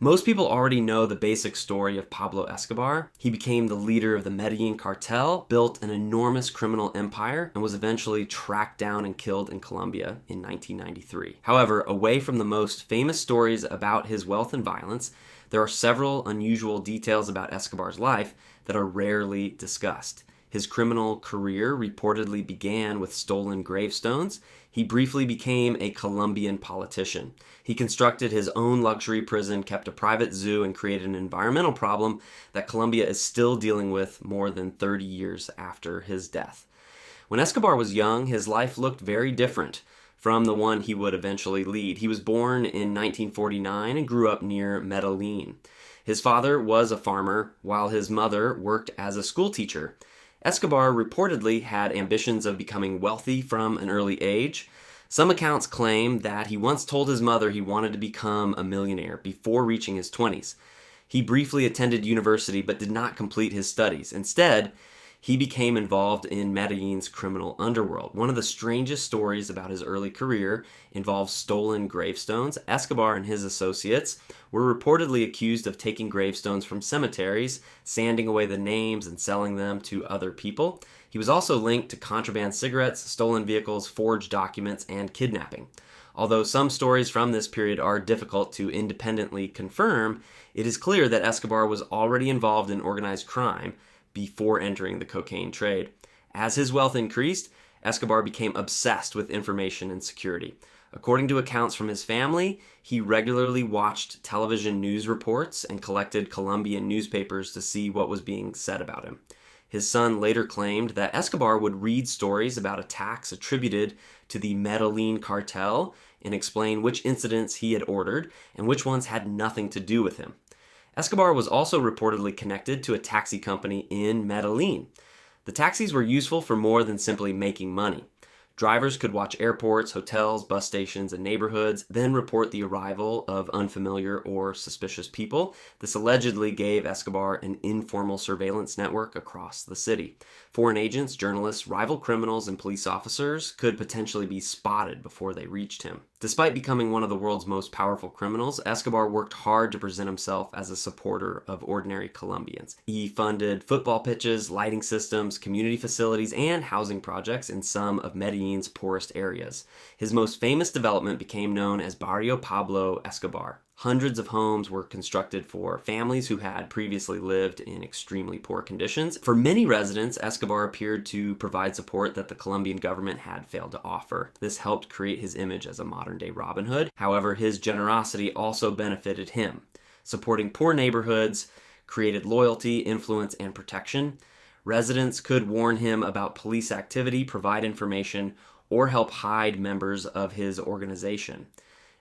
Most people already know the basic story of Pablo Escobar. He became the leader of the Medellín Cartel, built an enormous criminal empire, and was eventually tracked down and killed in Colombia in 1993. However, away from the most famous stories about his wealth and violence, there are several unusual details about Escobar's life that are rarely discussed. His criminal career reportedly began with stolen gravestones. He briefly became a Colombian politician. He constructed his own luxury prison, kept a private zoo, and created an environmental problem that Colombia is still dealing with more than 30 years after his death. When Escobar was young, his life looked very different from the one he would eventually lead. He was born in 1949 and grew up near Medellin. His father was a farmer, while his mother worked as a schoolteacher. Escobar reportedly had ambitions of becoming wealthy from an early age. Some accounts claim that he once told his mother he wanted to become a millionaire before reaching his 20s. He briefly attended university but did not complete his studies. Instead, he became involved in Medellin's criminal underworld. One of the strangest stories about his early career involves stolen gravestones. Escobar and his associates were reportedly accused of taking gravestones from cemeteries, sanding away the names, and selling them to other people. He was also linked to contraband cigarettes, stolen vehicles, forged documents, and kidnapping. Although some stories from this period are difficult to independently confirm, it is clear that Escobar was already involved in organized crime before entering the cocaine trade. As his wealth increased, Escobar became obsessed with information and security. According to accounts from his family, he regularly watched television news reports and collected Colombian newspapers to see what was being said about him. His son later claimed that Escobar would read stories about attacks attributed to the Medellín Cartel and explain which incidents he had ordered and which ones had nothing to do with him. Escobar was also reportedly connected to a taxi company in Medellin. The taxis were useful for more than simply making money. Drivers could watch airports, hotels, bus stations, and neighborhoods, then report the arrival of unfamiliar or suspicious people. This allegedly gave Escobar an informal surveillance network across the city. Foreign agents, journalists, rival criminals, and police officers could potentially be spotted before they reached him. Despite becoming one of the world's most powerful criminals, Escobar worked hard to present himself as a supporter of ordinary Colombians. He funded football pitches, lighting systems, community facilities, and housing projects in some of Medellin's poorest areas. His most famous development became known as Barrio Pablo Escobar. Hundreds of homes were constructed for families who had previously lived in extremely poor conditions. For many residents, Escobar appeared to provide support that the Colombian government had failed to offer. This helped create his image as a modern-day Robin Hood. However, his generosity also benefited him. Supporting poor neighborhoods created loyalty, influence, and protection. Residents could warn him about police activity, provide information, or help hide members of his organization.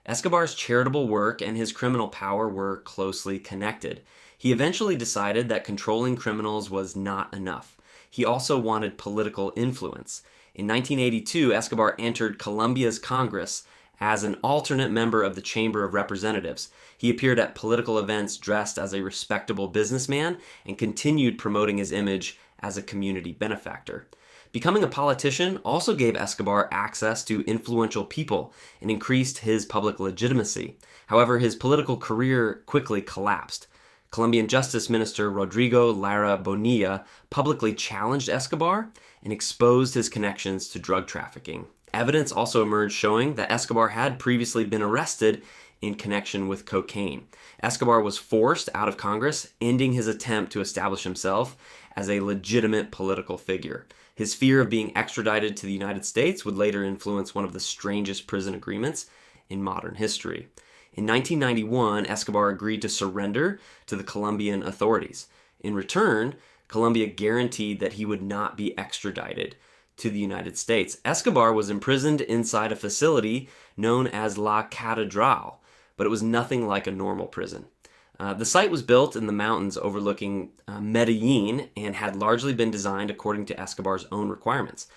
Escobar's charitable work and his criminal power were closely connected. He eventually decided that controlling criminals was not enough. He also wanted political influence. In 1982, Escobar entered Colombia's Congress as an alternate member of the Chamber of Representatives. He appeared at political events dressed as a respectable businessman and continued promoting his image as a community benefactor. Becoming a politician also gave Escobar access to influential people and increased his public legitimacy. However, his political career quickly collapsed. Colombian Justice Minister Rodrigo Lara Bonilla publicly challenged Escobar and exposed his connections to drug trafficking. Evidence also emerged showing that Escobar had previously been arrested in connection with cocaine. Escobar was forced out of Congress, ending his attempt to establish himself as a legitimate political figure. His fear of being extradited to the United States would later influence one of the strangest prison agreements in modern history. In 1991, Escobar agreed to surrender to the Colombian authorities. In return, Colombia guaranteed that he would not be extradited to the United States. Escobar was imprisoned inside a facility known as La Catedral, but it was nothing like a normal prison. The site was built in the mountains overlooking Medellin and had largely been designed according to Escobar's own requirements.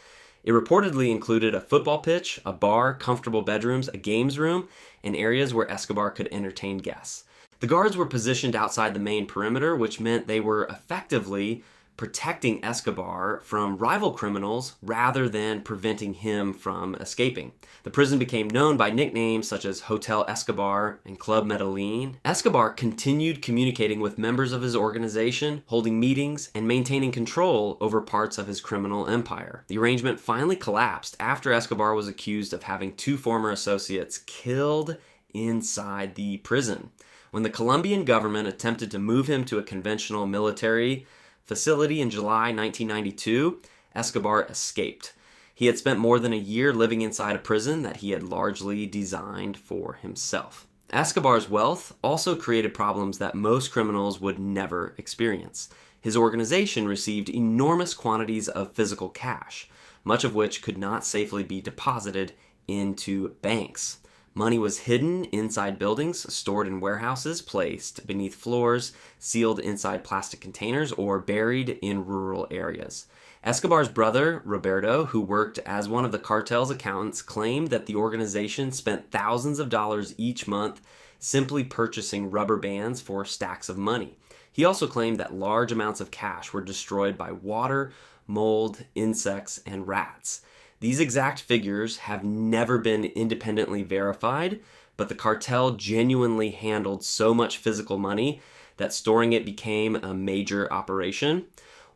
It reportedly included a football pitch, a bar, comfortable bedrooms, a games room, and areas where Escobar could entertain guests. The guards were positioned outside the main perimeter, which meant they were effectively protecting Escobar from rival criminals rather than preventing him from escaping. The prison became known by nicknames such as Hotel Escobar and Club Medellin. Escobar continued communicating with members of his organization, holding meetings, and maintaining control over parts of his criminal empire. The arrangement finally collapsed after Escobar was accused of having two former associates killed inside the prison. When the Colombian government attempted to move him to a conventional military facility in July 1992, Escobar escaped. He had spent more than a year living inside a prison that he had largely designed for himself. Escobar's wealth also created problems that most criminals would never experience. His organization received enormous quantities of physical cash, much of which could not safely be deposited into banks. Money was hidden inside buildings, stored in warehouses, placed beneath floors, sealed inside plastic containers, or buried in rural areas. Escobar's brother, Roberto, who worked as one of the cartel's accountants, claimed that the organization spent thousands of dollars each month simply purchasing rubber bands for stacks of money. He also claimed that large amounts of cash were destroyed by water, mold, insects, and rats. These exact figures have never been independently verified, but the cartel genuinely handled so much physical money that storing it became a major operation.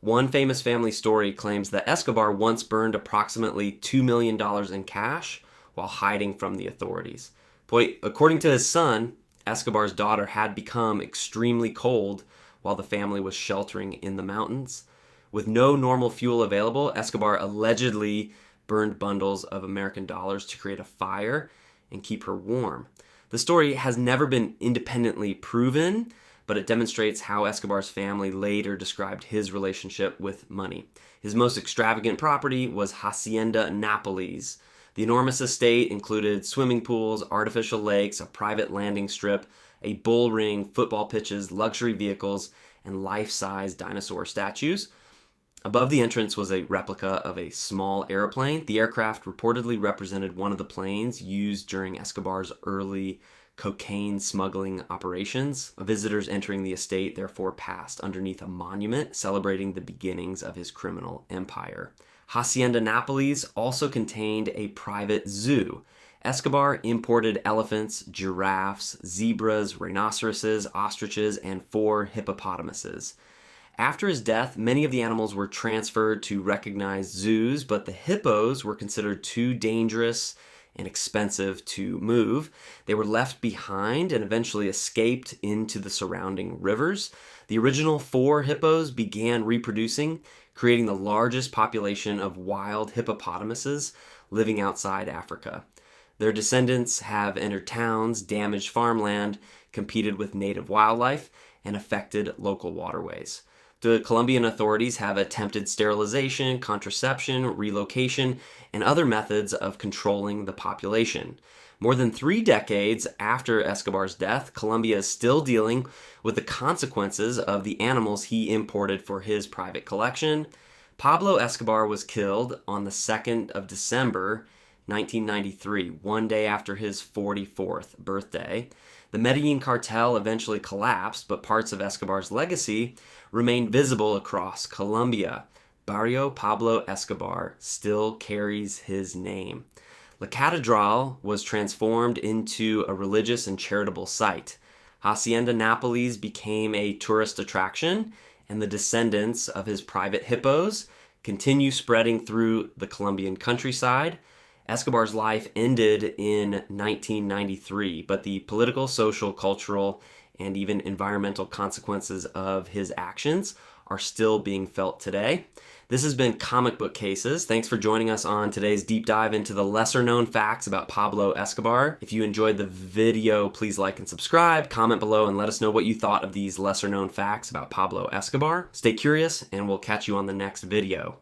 One famous family story claims that Escobar once burned approximately $2 million in cash while hiding from the authorities. Boy, according to his son, Escobar's daughter had become extremely cold while the family was sheltering in the mountains. With no normal fuel available, Escobar allegedly burned bundles of American dollars to create a fire and keep her warm. The story has never been independently proven, but it demonstrates how Escobar's family later described his relationship with money. His most extravagant property was Hacienda Nápoles. The enormous estate included swimming pools, artificial lakes, a private landing strip, a bull ring, football pitches, luxury vehicles, and life-size dinosaur statues. Above the entrance was a replica of a small airplane. The aircraft reportedly represented one of the planes used during Escobar's early cocaine smuggling operations. Visitors entering the estate therefore passed underneath a monument celebrating the beginnings of his criminal empire. Hacienda Nápoles also contained a private zoo. Escobar imported elephants, giraffes, zebras, rhinoceroses, ostriches, and 4 hippopotamuses. After his death, many of the animals were transferred to recognized zoos, but the hippos were considered too dangerous and expensive to move. They were left behind and eventually escaped into the surrounding rivers. The original 4 hippos began reproducing, creating the largest population of wild hippopotamuses living outside Africa. Their descendants have entered towns, damaged farmland, competed with native wildlife, and affected local waterways. The Colombian authorities have attempted sterilization, contraception, relocation, and other methods of controlling the population. More than 3 decades after Escobar's death, Colombia is still dealing with the consequences of the animals he imported for his private collection. Pablo Escobar was killed on the 2nd of December, 1993, one day after his 44th birthday. The Medellín Cartel eventually collapsed, but parts of Escobar's legacy remain visible across Colombia. Barrio Pablo Escobar still carries his name. La Catedral was transformed into a religious and charitable site. Hacienda Nápoles became a tourist attraction, and the descendants of his private hippos continue spreading through the Colombian countryside. Escobar's life ended in 1993, but the political, social, cultural, and even environmental consequences of his actions are still being felt today. This has been Comic Book Cases. Thanks for joining us on today's deep dive into the lesser known facts about Pablo Escobar. If you enjoyed the video, please like and subscribe, comment below, and let us know what you thought of these lesser known facts about Pablo Escobar. Stay curious, and we'll catch you on the next video.